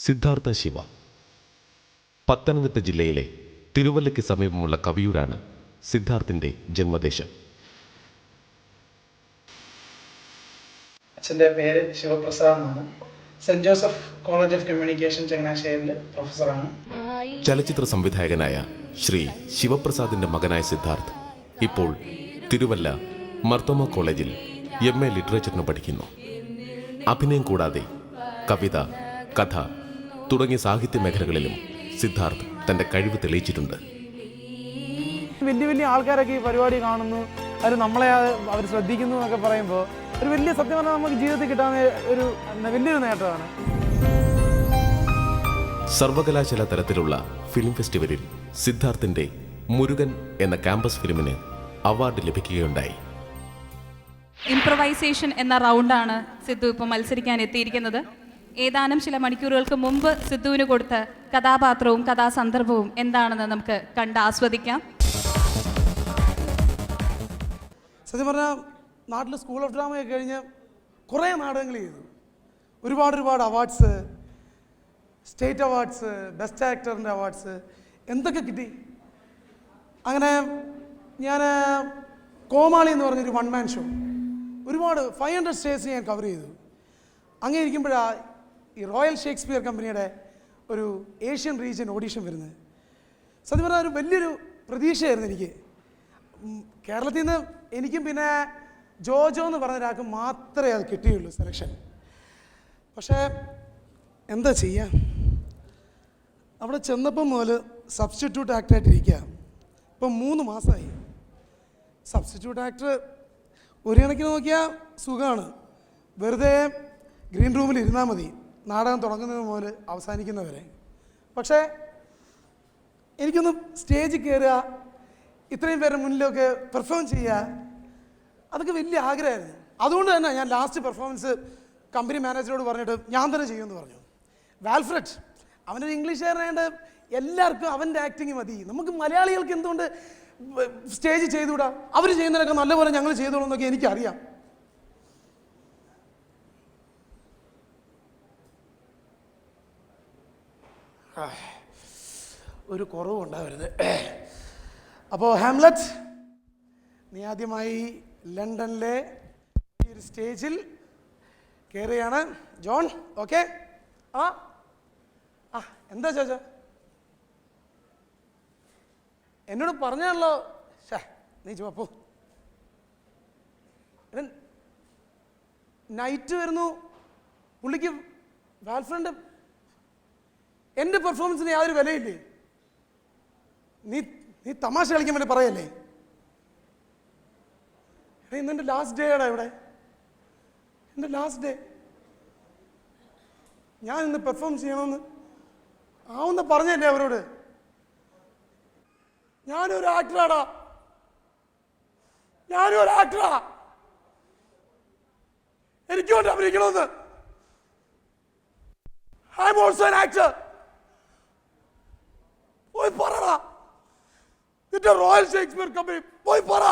സിദ്ധാർത്ഥ ശിവ പത്തനംതിട്ട ജില്ലയിലെ തിരുവല്ലയ്ക്ക് സമീപമുള്ള കവിയൂരാണ് സിദ്ധാർത്ഥിൻ്റെ ജന്മദേശം. അച്ഛൻ്റെ പേര് ശിവപ്രസാദ് എന്നാണ്. Saint Joseph college of communication ചങ്ങനാശ്ശേരിയിൽ പ്രൊഫസറാണ്. ചലച്ചിത്ര സംവിധായകനായ ശ്രീ ശിവപ്രസാദിൻ്റെ മകനായ സിദ്ധാർത്ഥ് ഇപ്പോൾ തിരുവല്ല മർത്തോമ കോളേജിൽ MA ലിറ്ററേച്ചറിന് പഠിക്കുന്നു. അഭിനയം കൂടാതെ കവിത, കഥ തുടങ്ങിയ സാഹിത്യ മേഖലകളിലും സിദ്ധാർത്ഥ് തൻ്റെ കഴിവ് തെളിയിച്ചിട്ടുണ്ട്. വലിയ വലിയ ആൾക്കാരൊക്കെ ഈ പരിപാടി കാണുന്നു, അവർ നമ്മളെ അവർ ശ്രദ്ധിക്കുന്നു എന്നൊക്കെ പറയുമ്പോൾ ഒരു വലിയ സത്യം പറഞ്ഞാൽ നമുക്ക് ജീവിതത്തിൽ കിട്ടാവുന്ന ഒരു വലിയൊരു നേട്ടമാണ്. സർവകലാശാല തലത്തിലുള്ള ഫിലിം ഫെസ്റ്റിവലിൽ സിദ്ധാർത്ഥിൻ്റെ മുരുകൻ എന്ന ക്യാമ്പസ് ഫിലിമിന് അവാർഡ് ലഭിക്കുകയുണ്ടായി. ഇംപ്രവൈസേഷൻ എന്ന റൗണ്ടാണ് സിദ്ധു ഇപ്പോൾ മത്സരിക്കാൻ എത്തിയിരിക്കുന്നത്. ഏതാനും ചില മണിക്കൂറുകൾക്ക് മുമ്പ് സിദ്ധുവിന് കൊടുത്ത കഥാപാത്രവും കഥാസന്ദർഭവും എന്താണെന്ന് നമുക്ക് കണ്ട് ആസ്വദിക്കാം. സത്യം പറഞ്ഞാൽ നാട്ടിൽ സ്കൂൾ ഓഫ് ഡ്രാമയൊക്കെ കഴിഞ്ഞ് കുറേ നാടകങ്ങൾ ചെയ്തു. ഒരുപാട് അവാർഡ്സ്, സ്റ്റേറ്റ് അവാർഡ്സ്, ബെസ്റ്റ് ആക്ടറിൻ്റെ അവാർഡ്സ് എന്തൊക്കെ കിട്ടി. അങ്ങനെ ഞാൻ കോമാളി എന്ന് പറഞ്ഞൊരു 1 man ഷോ ഒരുപാട് 500 സ്റ്റേറ്റ്സ് ഞാൻ കവർ ചെയ്തു. അങ്ങനെ ഇരിക്കുമ്പോഴാണ് ഈ റോയൽ ഷേക്സ്പിയർ കമ്പനിയുടെ ഒരു ഏഷ്യൻ റീജിയൻ ഓഡീഷൻ വരുന്നത്. സത്യം പറഞ്ഞാൽ ഒരു വലിയൊരു പ്രതീക്ഷയായിരുന്നു എനിക്ക്. കേരളത്തിൽ നിന്ന് എനിക്കും പിന്നെ ജോജോ എന്ന് പറഞ്ഞ ഒരാൾക്ക് മാത്രമേ അത് കിട്ടിയുള്ളൂ സെലക്ഷൻ. പക്ഷേ എന്താ ചെയ്യുക, അവിടെ ചെന്നപ്പം മുതൽ സബ്സ്റ്റിറ്റ്യൂട്ട് ആക്ടറായിട്ടിരിക്കുക. ഇപ്പം 3 മാസമായി. സബ്സ്റ്റിറ്റ്യൂട്ട് ആക്ടർ ഒരു കണക്കിന് നോക്കിയാൽ സുഖമാണ്, വെറുതെ ഗ്രീൻ റൂമിൽ ഇരുന്നാൽ മതി നാടകം തുടങ്ങുന്നത് മുതൽ അവസാനിക്കുന്നവരെ. പക്ഷേ എനിക്കൊന്ന് സ്റ്റേജിൽ കയറുക, ഇത്രയും പേരുടെ മുന്നിലൊക്കെ പെർഫോം ചെയ്യുക, അതൊക്കെ വലിയ ആഗ്രഹമായിരുന്നു. അതുകൊണ്ട് തന്നെ ഞാൻ ലാസ്റ്റ് പെർഫോമൻസ് കമ്പനി മാനേജറോട് പറഞ്ഞിട്ട് ഞാൻ തന്നെ ചെയ്യുമെന്ന് പറഞ്ഞു. വാൽഫ്രഡ് അവനൊരു ഇംഗ്ലീഷുകാരനായത് എല്ലാവർക്കും അവൻ്റെ ആക്ടിങ് മതി, നമുക്ക് മലയാളികൾക്ക് എന്തുകൊണ്ട് സ്റ്റേജ് ചെയ്തുകൂടാ, അവർ ചെയ്യുന്നതിനൊക്കെ നല്ലപോലെ ഞങ്ങൾ ചെയ്തോളൂ എന്നൊക്കെ എനിക്കറിയാം. ഒരു കുറവും ഉണ്ടാവരുത്. അപ്പോൾ ഹാംലെറ്റ്, നീ ആദ്യമായി ലണ്ടനിലെ ഈ ഒരു സ്റ്റേജിൽ കയറുകയാണ്. John, okay? ആ എന്താ ചോദിച്ച എന്നോട് പറഞ്ഞാണല്ലോ. നീ ചുവപ്പോ നൈറ്റ് വരുന്നു, പുള്ളിക്ക് വാൽഫ്രണ്ട്. എൻ്റെ പെർഫോമൻസിന് യാതൊരു വിലയില്ലേ? നീ തമാശ കളിക്കാൻ വേണ്ടി പറയല്ലേ? ഇന്നെൻ്റെ ലാസ്റ്റ് ഡേ ആടാ ഇവിടെ, എൻ്റെ ലാസ്റ്റ് ഡേ. ഞാൻ ഇന്ന് പെർഫോം ചെയ്യണമെന്ന് ആവുന്ന പറഞ്ഞല്ലേ അവരോട്. ഞാനൊരു ആക്ടറാടാ, ഞാനൊരു ആക്ടറാ, എനിക്ക് വേണ്ടി അഭിനയിക്കണമെന്ന്. I am also an actor. പോയി പറടാ, നിന്റെ റോയൽ ഷേക്സ്പിയർ കമ്പനി പോയി പറ.